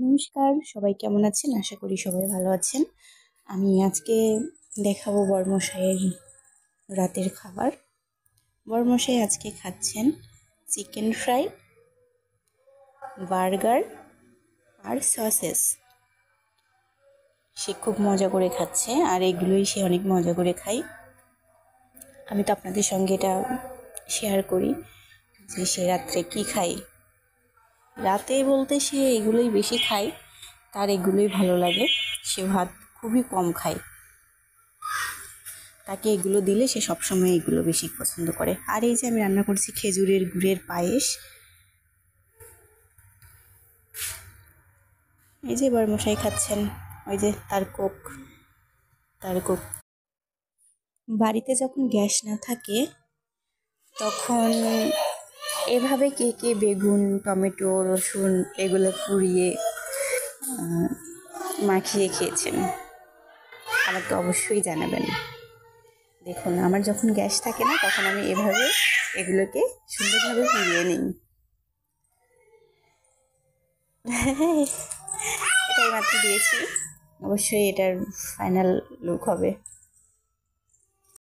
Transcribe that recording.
নমস্কার, সবাই কেমন আছেন? আশা করি সবাই ভালো আছেন। আমি আজকে দেখাবো বরমশাইয়ের রাতের খাবার। বরমশাই আজকে খাচ্ছেন চিকেন ফ্রাই, বার্গার আর সসেস। সে খুব মজা করে খাচ্ছে, আর এগুলোই সে অনেক মজা করে খায়। আমি তো আপনাদের সঙ্গে এটা শেয়ার করি যে সে রাত্রে কী খায়। রাতে বলতে সে এগুলোই বেশি খায়, তার এগুলোই ভালো লাগে। সে ভাত খুবই কম খায়, তাকে এগুলো দিলে সে সবসময় এগুলো বেশি পছন্দ করে। আর এই যে আমি রান্না করছি খেজুরের গুড়ের পায়েস। এই যে বরমশাই খাচ্ছেন, ওই যে তার কোক। বাড়িতে যখন গ্যাস না থাকে তখন এভাবে কে কে বেগুন, টমেটো, রসুন এগুলো পুড়িয়ে মাখিয়ে খেয়েছেন? আমাকে অবশ্যই জানাবেন। দেখুন, আমার যখন গ্যাস থাকে না তখন আমি এভাবে এগুলোকে সুন্দরভাবে পুড়িয়ে নিই। এটাই মাত্র দিয়েছি, অবশ্যই এটার ফাইনাল লুক হবে।